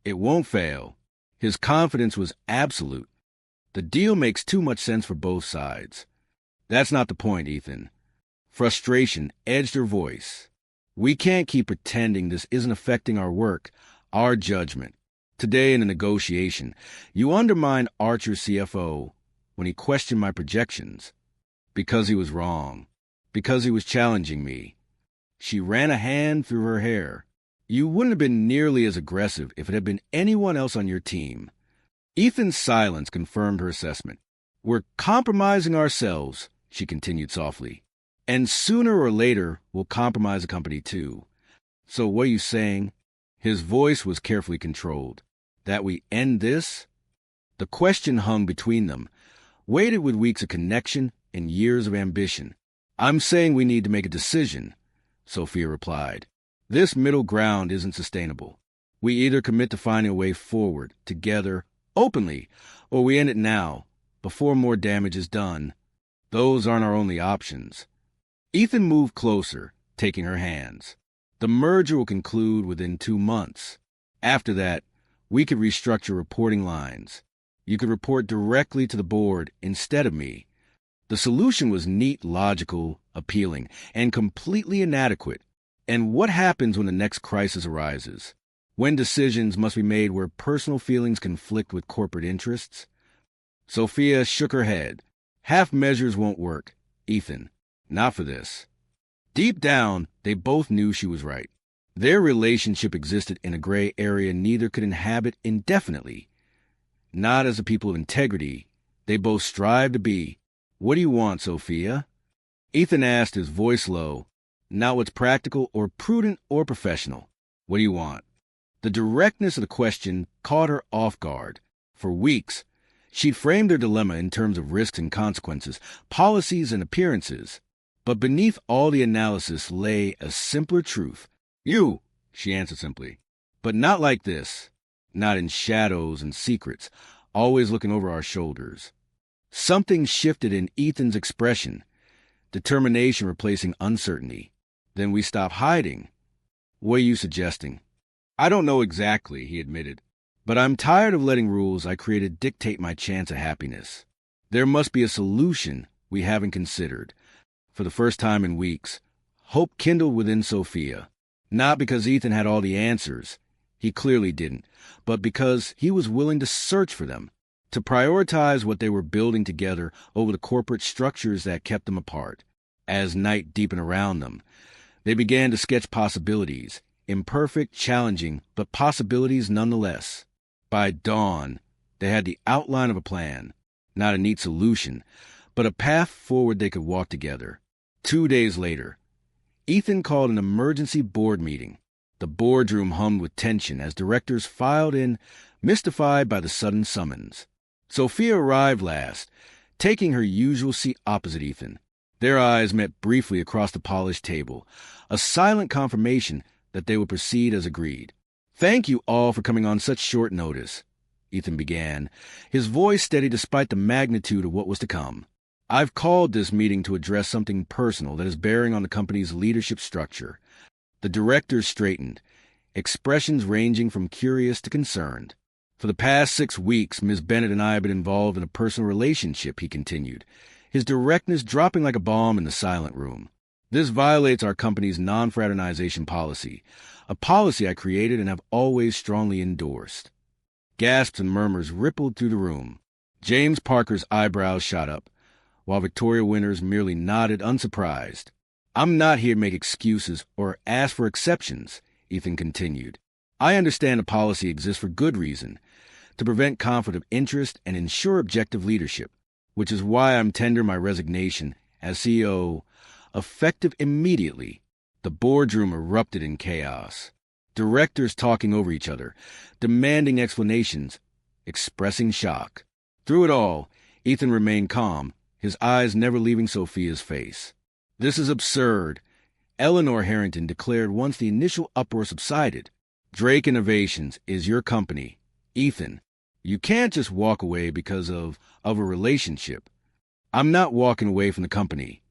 it won't fail." His confidence was absolute. "The deal makes too much sense for both sides." "That's not the point, Ethan." Frustration edged her voice. "We can't keep pretending this isn't affecting our work, our judgment. Today in a negotiation, you undermined Archer's CFO when he questioned my projections. Because he was wrong. Because he was challenging me." She ran a hand through her hair. "You wouldn't have been nearly as aggressive if it had been anyone else on your team." Ethan's silence confirmed her assessment. "We're compromising ourselves," she continued softly. "And sooner or later, we'll compromise the company too. So what are you saying?" His voice was carefully controlled. "That we end this?" The question hung between them, weighted with weeks of connection and years of ambition. "I'm saying we need to make a decision," Sophia replied. "This middle ground isn't sustainable. We either commit to finding a way forward, together, openly, or we end it now, before more damage is done. Those aren't our only options." Ethan moved closer, taking her hands. "The merger will conclude within 2 months. After that, we could restructure reporting lines. You could report directly to the board instead of me." The solution was neat, logical, appealing, and completely inadequate. And what happens when the next crisis arises? When decisions must be made where personal feelings conflict with corporate interests? Sophia shook her head. "Half measures won't work, Ethan. Not for this." Deep down, they both knew she was right. Their relationship existed in a gray area neither could inhabit indefinitely. Not as a people of integrity, they both strived to be. "What do you want, Sophia?" Ethan asked, his voice low. "Not what's practical or prudent or professional. What do you want?" The directness of the question caught her off guard. For weeks, she'd framed their dilemma in terms of risks and consequences, policies and appearances. But beneath all the analysis lay a simpler truth. You, she answered simply. But not like this. Not in shadows and secrets, always looking over our shoulders. Something shifted in Ethan's expression, determination replacing uncertainty. Then we stopped hiding. What are you suggesting? I don't know exactly, he admitted, but I'm tired of letting rules I created dictate my chance of happiness. There must be a solution we haven't considered. For the first time in weeks, hope kindled within Sophia. Not because Ethan had all the answers. He clearly didn't, but because he was willing to search for them, to prioritize what they were building together over the corporate structures that kept them apart. As night deepened around them, they began to sketch possibilities, imperfect, challenging, but possibilities nonetheless. By dawn, they had the outline of a plan, not a neat solution, but a path forward they could walk together. 2 days later, Ethan called an emergency board meeting. The boardroom hummed with tension as directors filed in, mystified by the sudden summons. Sophia arrived last, taking her usual seat opposite Ethan. Their eyes met briefly across the polished table, a silent confirmation that they would proceed as agreed. Thank you all for coming on such short notice, Ethan began, his voice steady despite the magnitude of what was to come. I've called this meeting to address something personal that is bearing on the company's leadership structure. The directors straightened, expressions ranging from curious to concerned. For the past 6 weeks, Ms. Bennett and I have been involved in a personal relationship, he continued, his directness dropping like a bomb in the silent room. This violates our company's non-fraternization policy, a policy I created and have always strongly endorsed. Gasps and murmurs rippled through the room. James Parker's eyebrows shot up, while Victoria Winters merely nodded unsurprised. I'm not here to make excuses or ask for exceptions, Ethan continued. I understand the policy exists for good reason, to prevent conflict of interest and ensure objective leadership, which is why I'm tendering my resignation as CEO, effective immediately. The boardroom erupted in chaos. Directors talking over each other, demanding explanations, expressing shock. Through it all, Ethan remained calm, his eyes never leaving Sophia's face. This is absurd, Eleanor Harrington declared once the initial uproar subsided. Drake Innovations is your company. Ethan, you can't just walk away because of a relationship. I'm not walking away from the company,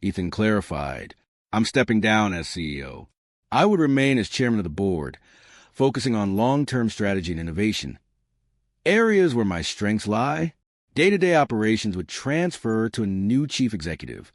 Ethan clarified. I'm stepping down as CEO. I would remain as chairman of the board, focusing on long-term strategy and innovation. Areas where my strengths lie, day-to-day operations would transfer to a new chief executive.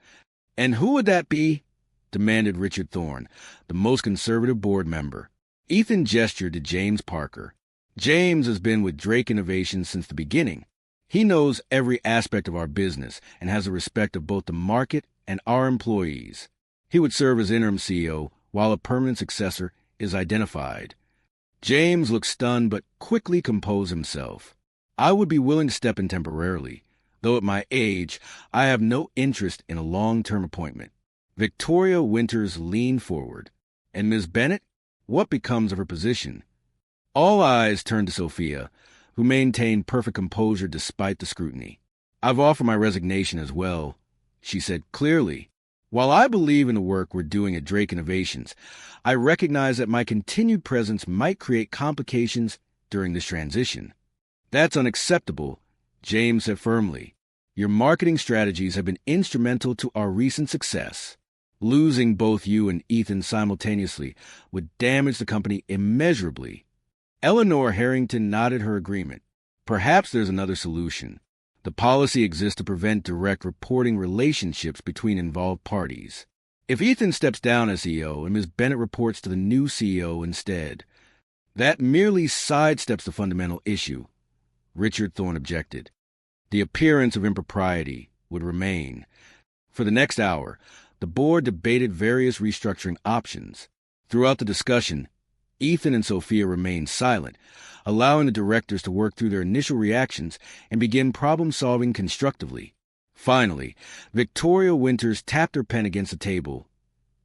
And who would that be? Demanded Richard Thorne, the most conservative board member. Ethan gestured to James Parker. James has been with Drake Innovations since the beginning. He knows every aspect of our business and has the respect of both the market and our employees. He would serve as interim CEO while a permanent successor is identified. James looked stunned but quickly composed himself. I would be willing to step in temporarily, though at my age, I have no interest in a long-term appointment. Victoria Winters leaned forward. And Ms. Bennett? What becomes of her position? All eyes turned to Sophia, who maintained perfect composure despite the scrutiny. I've offered my resignation as well, she said clearly. While I believe in the work we're doing at Drake Innovations, I recognize that my continued presence might create complications during this transition. That's unacceptable, James said firmly. Your marketing strategies have been instrumental to our recent success. Losing both you and Ethan simultaneously would damage the company immeasurably. Eleanor Harrington nodded her agreement. Perhaps there's another solution. The policy exists to prevent direct reporting relationships between involved parties. If Ethan steps down as CEO and Ms. Bennett reports to the new CEO instead, that merely sidesteps the fundamental issue, Richard Thorne objected. The appearance of impropriety would remain. For the next hour, the board debated various restructuring options. Throughout the discussion, Ethan and Sophia remained silent, allowing the directors to work through their initial reactions and begin problem-solving constructively. Finally, Victoria Winters tapped her pen against the table,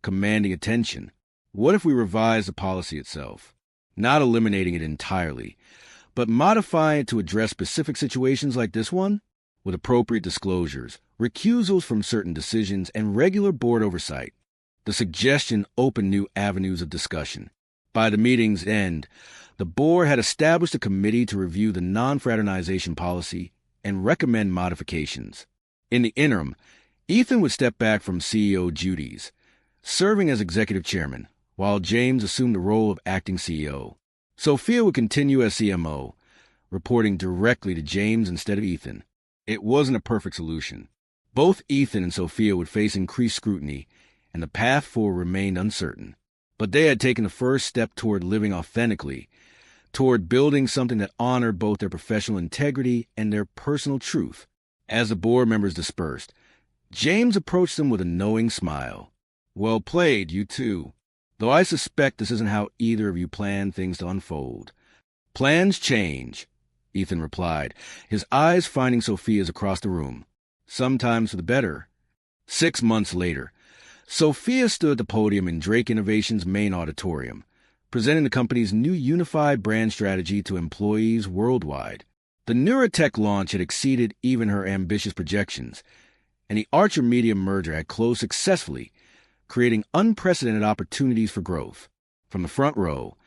commanding attention. What if we revise the policy itself? not eliminating it entirely, but modifying it to address specific situations like this one, with appropriate disclosures, recusals from certain decisions, and regular board oversight. The suggestion opened new avenues of discussion. By the meeting's end, the board had established a committee to review the non-fraternization policy and recommend modifications. In the interim, Ethan would step back from CEO duties, serving as executive chairman, while James assumed the role of acting CEO. Sophia would continue as CMO, reporting directly to James instead of Ethan. It wasn't a perfect solution. Both Ethan and Sophia would face increased scrutiny, and the path forward remained uncertain. But they had taken the first step toward living authentically, toward building something that honored both their professional integrity and their personal truth. As the board members dispersed, James approached them with a knowing smile. "Well played, you two. Though I suspect this isn't how either of you planned things to unfold." "Plans change," Ethan replied, his eyes finding Sophia's across the room. "Sometimes for the better." 6 months later, Sophia stood at the podium in Drake Innovation's main auditorium, presenting the company's new unified brand strategy to employees worldwide. The Neurotech launch had exceeded even her ambitious projections, and the Archer Media merger had closed successfully, creating unprecedented opportunities for growth. From the front row,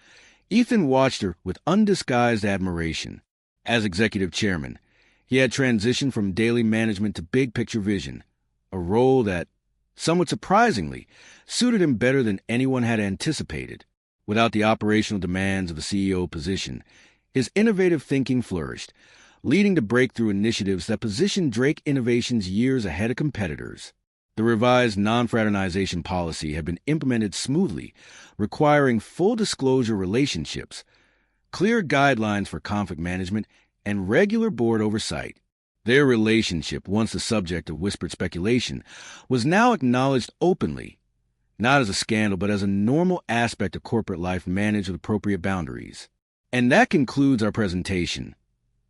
Ethan watched her with undisguised admiration. As executive chairman, he had transitioned from daily management to big-picture vision, a role that, somewhat surprisingly, suited him better than anyone had anticipated. Without the operational demands of the CEO position, his innovative thinking flourished, leading to breakthrough initiatives that positioned Drake Innovations years ahead of competitors. The revised non-fraternization policy had been implemented smoothly, requiring full disclosure relationships, clear guidelines for conflict management, and regular board oversight. Their relationship, once the subject of whispered speculation, was now acknowledged openly, not as a scandal but as a normal aspect of corporate life managed with appropriate boundaries. "And that concludes our presentation,"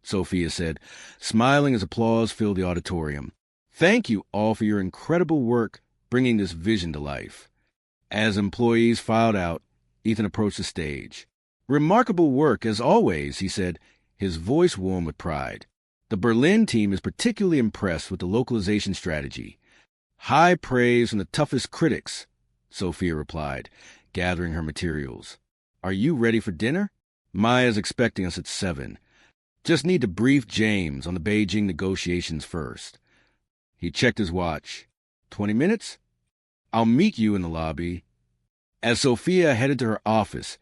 Sophia said, smiling as applause filled the auditorium. "Thank you all for your incredible work bringing this vision to life." As employees filed out, Ethan approached the stage. "Remarkable work, as always," he said, his voice warm with pride. "The Berlin team is particularly impressed with the localization strategy." "High praise from the toughest critics," Sophia replied, gathering her materials. "Are you ready for dinner? Maya's expecting us at 7. Just need to brief James on the Beijing negotiations first." He checked his watch. 20 minutes? "I'll meet you in the lobby." As Sophia headed to her office,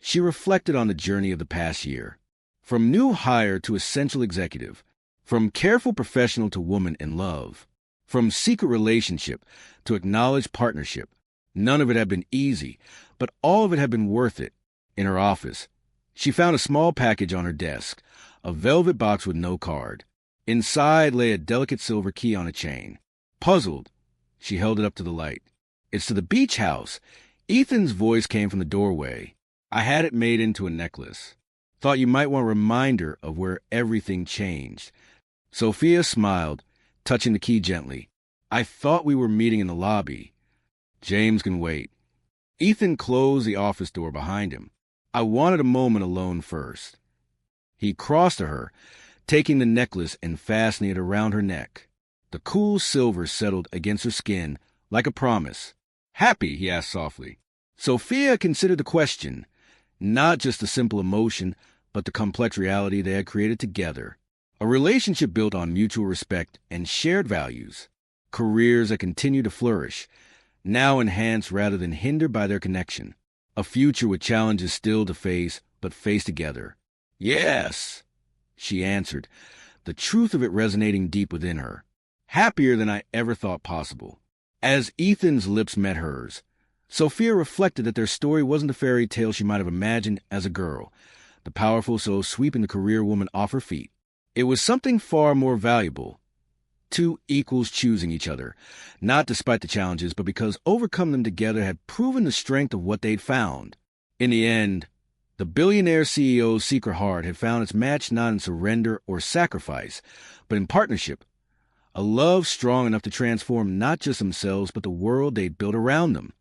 she reflected on the journey of the past year. From new hire to essential executive, from careful professional to woman in love, from secret relationship to acknowledged partnership. None of it had been easy, but all of it had been worth it. In her office, she found a small package on her desk, a velvet box with no card. Inside lay a delicate silver key on a chain. Puzzled, she held it up to the light. "It's to the beach house." Ethan's voice came from the doorway. "I had it made into a necklace. Thought you might want a reminder of where everything changed." Sophia smiled, touching the key gently. "I thought we were meeting in the lobby." "James can wait." Ethan closed the office door behind him. "I wanted a moment alone first." He crossed to her, taking the necklace and fastening it around her neck. The cool silver settled against her skin like a promise. "Happy?" he asked softly. Sophia considered the question, not just the simple emotion, but the complex reality they had created together. A relationship built on mutual respect and shared values. Careers that continue to flourish, now enhanced rather than hindered by their connection. A future with challenges still to face, but faced together. "Yes," she answered, the truth of it resonating deep within her. "Happier than I ever thought possible." As Ethan's lips met hers, Sophia reflected that their story wasn't the fairy tale she might have imagined as a girl, the powerful soul sweeping the career woman off her feet. It was something far more valuable. Two equals choosing each other, not despite the challenges, but because overcoming them together had proven the strength of what they'd found. In the end, the billionaire CEO's secret heart had found its match not in surrender or sacrifice, but in partnership, a love strong enough to transform not just themselves, but the world they'd built around them.